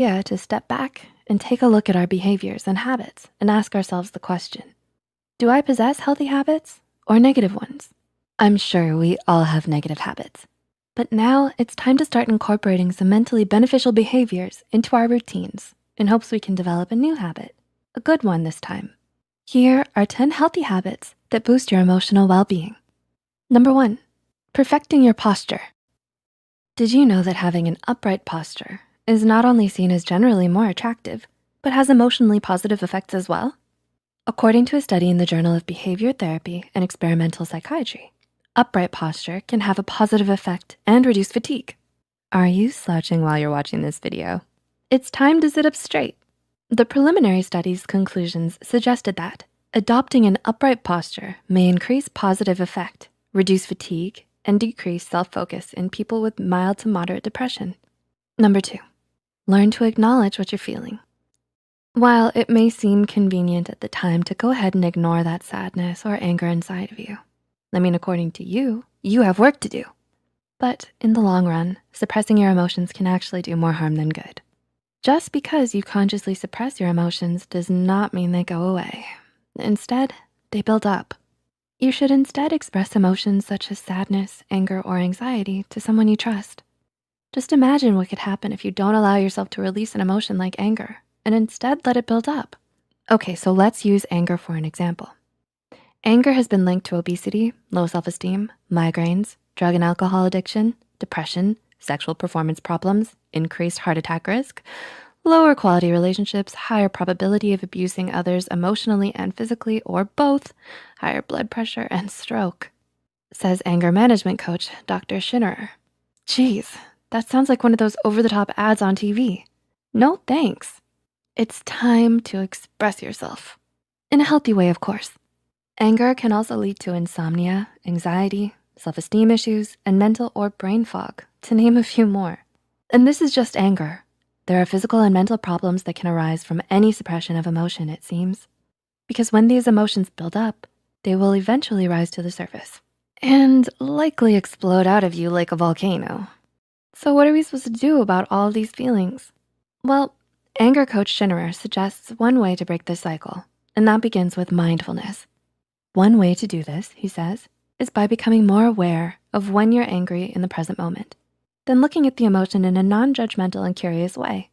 Yeah, to step back and take a look at our behaviors and habits and ask ourselves the question, do I possess healthy habits or negative ones? I'm sure we all have negative habits, but now it's time to start incorporating some mentally beneficial behaviors into our routines in hopes we can develop a new habit, a good one this time. Here are 10 healthy habits that boost your emotional well-being. Number 1, perfecting your posture. Did you know that having an upright posture is not only seen as generally more attractive, but has emotionally positive effects as well? According to a study in the Journal of Behavior Therapy and Experimental Psychiatry, upright posture can have a positive effect and reduce fatigue. Are you slouching while you're watching this video? It's time to sit up straight. The preliminary study's conclusions suggested that adopting an upright posture may increase positive effect, reduce fatigue, and decrease self-focus in people with mild to moderate depression. Number 2, learn to acknowledge what you're feeling. While it may seem convenient at the time to go ahead and ignore that sadness or anger inside of you, according to you, you have work to do. But in the long run, suppressing your emotions can actually do more harm than good. Just because you consciously suppress your emotions does not mean they go away. Instead, they build up. You should instead express emotions such as sadness, anger, or anxiety to someone you trust. Just imagine what could happen if you don't allow yourself to release an emotion like anger and instead let it build up. Okay, so let's use anger for an example. Anger has been linked to obesity, low self-esteem, migraines, drug and alcohol addiction, depression, sexual performance problems, increased heart attack risk, lower quality relationships, higher probability of abusing others emotionally and physically, or both, higher blood pressure, and stroke, says anger management coach, Dr. Schinnerer. Geez, that sounds like one of those over-the-top ads on TV. No thanks. It's time to express yourself. In a healthy way, of course. Anger can also lead to insomnia, anxiety, self-esteem issues, and mental or brain fog, to name a few more. And this is just anger. There are physical and mental problems that can arise from any suppression of emotion, it seems. Because when these emotions build up, they will eventually rise to the surface and likely explode out of you like a volcano. So what are we supposed to do about all of these feelings? Well, anger coach Schinnerer suggests one way to break this cycle, and that begins with mindfulness. One way to do this, he says, is by becoming more aware of when you're angry in the present moment, then looking at the emotion in a non-judgmental and curious way.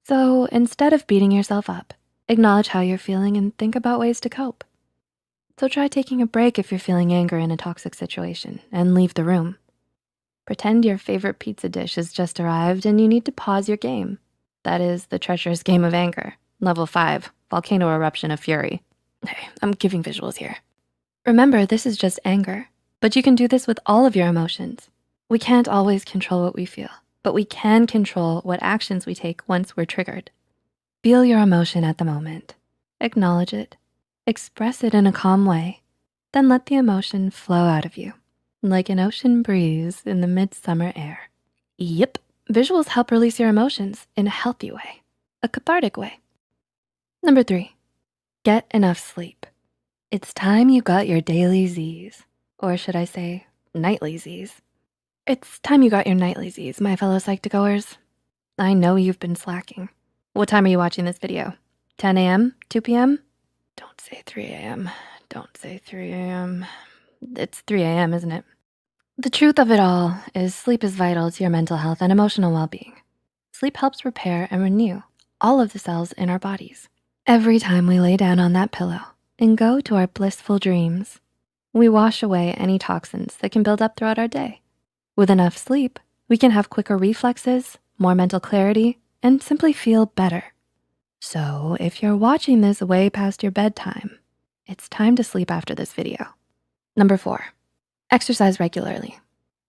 So instead of beating yourself up, acknowledge how you're feeling and think about ways to cope. So try taking a break if you're feeling anger in a toxic situation and leave the room. Pretend your favorite pizza dish has just arrived and you need to pause your game. That is the treacherous game of anger, level 5, volcano eruption of fury. Hey, I'm giving visuals here. Remember, this is just anger, but you can do this with all of your emotions. We can't always control what we feel, but we can control what actions we take once we're triggered. Feel your emotion at the moment, acknowledge it, express it in a calm way, then let the emotion flow out of you, like an ocean breeze in the midsummer air. Yep, visuals help release your emotions in a healthy way, a cathartic way. Number 3, get enough sleep. It's time you got your daily Z's, or should I say nightly Z's. It's time you got your nightly Z's, my fellow Psych2Goers. I know you've been slacking. What time are you watching this video? 10 a.m., 2 p.m.? Don't say 3 a.m., don't say 3 a.m. It's 3 a.m., isn't it? The truth of it all is sleep is vital to your mental health and emotional well-being. Sleep helps repair and renew all of the cells in our bodies. Every time we lay down on that pillow and go to our blissful dreams, we wash away any toxins that can build up throughout our day. With enough sleep, we can have quicker reflexes, more mental clarity, and simply feel better. So if you're watching this way past your bedtime, it's time to sleep after this video. Number 4, exercise regularly.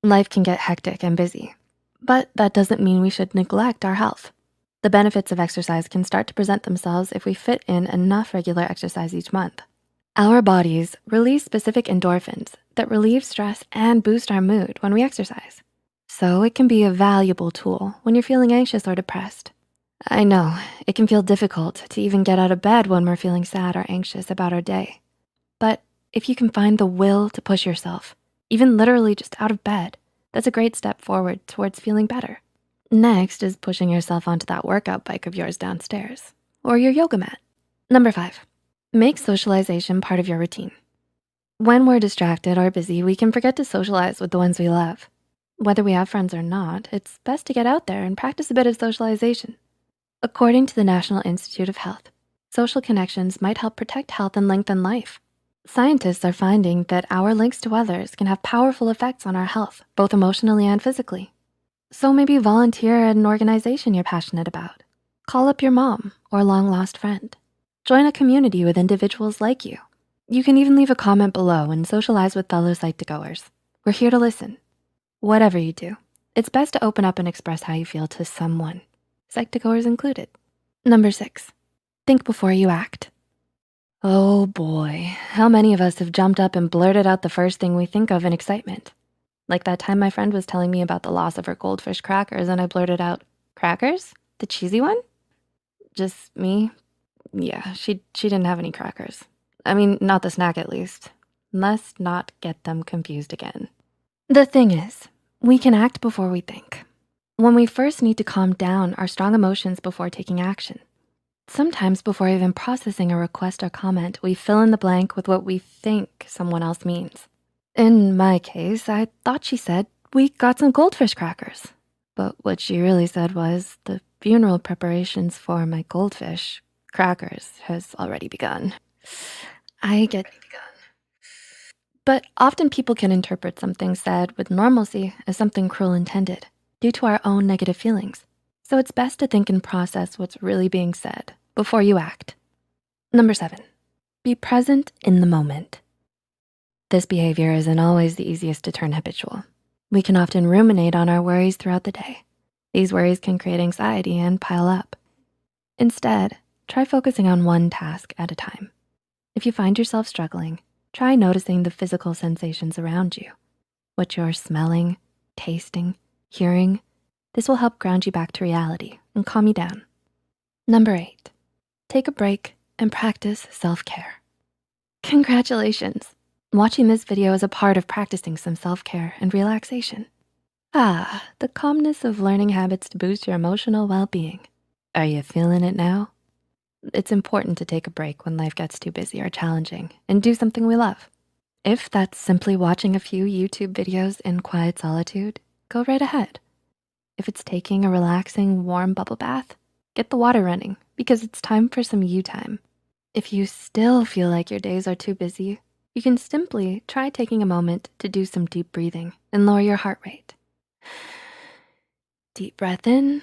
Life can get hectic and busy, but that doesn't mean we should neglect our health. The benefits of exercise can start to present themselves if we fit in enough regular exercise each month. Our bodies release specific endorphins that relieve stress and boost our mood when we exercise. So it can be a valuable tool when you're feeling anxious or depressed. I know, it can feel difficult to even get out of bed when we're feeling sad or anxious about our day. But if you can find the will to push yourself, even literally just out of bed, that's a great step forward towards feeling better. Next is pushing yourself onto that workout bike of yours downstairs or your yoga mat. Number 5, make socialization part of your routine. When we're distracted or busy, we can forget to socialize with the ones we love. Whether we have friends or not, it's best to get out there and practice a bit of socialization. According to the National Institute of Health, social connections might help protect health and lengthen life. Scientists are finding that our links to others can have powerful effects on our health, both emotionally and physically. So maybe volunteer at an organization you're passionate about. Call up your mom or long-lost friend. Join a community with individuals like you. You can even leave a comment below and socialize with fellow Psych2Goers. We're here to listen. Whatever you do, it's best to open up and express how you feel to someone, Psych2Goers included. Number 6, think before you act. Oh boy, how many of us have jumped up and blurted out the first thing we think of in excitement? Like that time my friend was telling me about the loss of her goldfish crackers and I blurted out, "Crackers? The cheesy one?" Just me? Yeah, she didn't have any crackers. I mean, not the snack at least. Let's not get them confused again. The thing is, we can act before we think. When we first need to calm down our strong emotions before taking action. Sometimes before even processing a request or comment, we fill in the blank with what we think someone else means. In my case, I thought she said, "We got some goldfish crackers." But what she really said was, "The funeral preparations for my goldfish crackers has already begun." I get, but often people can interpret something said with normalcy as something cruel intended due to our own negative feelings. So it's best to think and process what's really being said before you act. Number 7, be present in the moment. This behavior isn't always the easiest to turn habitual. We can often ruminate on our worries throughout the day. These worries can create anxiety and pile up. Instead, try focusing on one task at a time. If you find yourself struggling, try noticing the physical sensations around you, what you're smelling, tasting, hearing. This will help ground you back to reality and calm you down. Number 8, take a break and practice self-care. Congratulations. Watching this video is a part of practicing some self-care and relaxation. The calmness of learning habits to boost your emotional well-being. Are you feeling it now? It's important to take a break when life gets too busy or challenging and do something we love. If that's simply watching a few YouTube videos in quiet solitude, go right ahead. If it's taking a relaxing, warm bubble bath, get the water running because it's time for some you time. If you still feel like your days are too busy, you can simply try taking a moment to do some deep breathing and lower your heart rate. Deep breath in,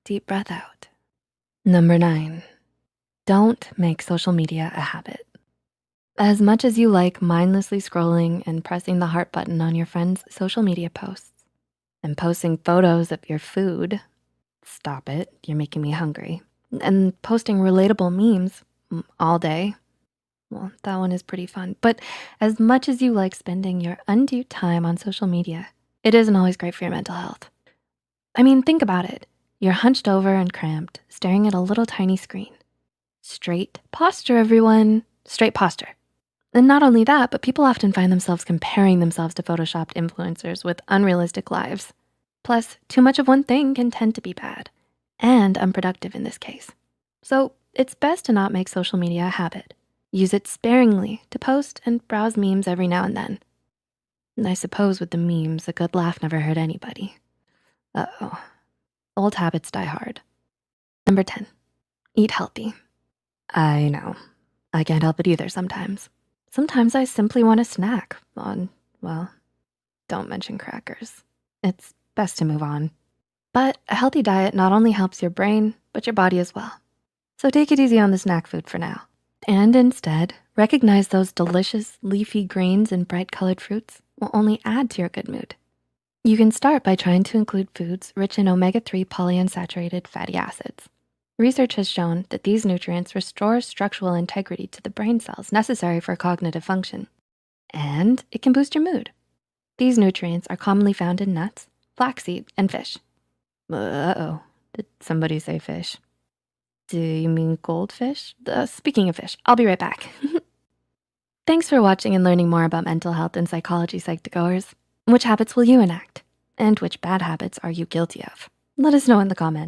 deep breath out. Number 9, don't make social media a habit. As much as you like mindlessly scrolling and pressing the heart button on your friends' social media posts and posting photos of your food, stop it, you're making me hungry, and posting relatable memes all day, well, that one is pretty fun. But as much as you like spending your undue time on social media, it isn't always great for your mental health. I mean, think about it. You're hunched over and cramped, staring at a little tiny screen. Straight posture, everyone, straight posture. And not only that, but people often find themselves comparing themselves to photoshopped influencers with unrealistic lives. Plus, too much of one thing can tend to be bad and unproductive in this case. So it's best to not make social media a habit. Use it sparingly to post and browse memes every now and then. And I suppose with the memes, a good laugh never hurt anybody. Uh-oh, old habits die hard. Number 10, eat healthy. I know, I can't help it either sometimes. Sometimes I simply want a snack on, well, don't mention crackers. It's best to move on. But a healthy diet not only helps your brain, but your body as well. So take it easy on the snack food for now. And instead, recognize those delicious leafy greens and bright colored fruits will only add to your good mood. You can start by trying to include foods rich in omega-3 polyunsaturated fatty acids. Research has shown that these nutrients restore structural integrity to the brain cells necessary for cognitive function. And it can boost your mood. These nutrients are commonly found in nuts, flaxseed, and fish. Uh-oh, did somebody say fish? Do you mean goldfish? Speaking of fish, I'll be right back. Thanks for watching and learning more about mental health and psychology, Psych2Goers. Which habits will you enact? And which bad habits are you guilty of? Let us know in the comments.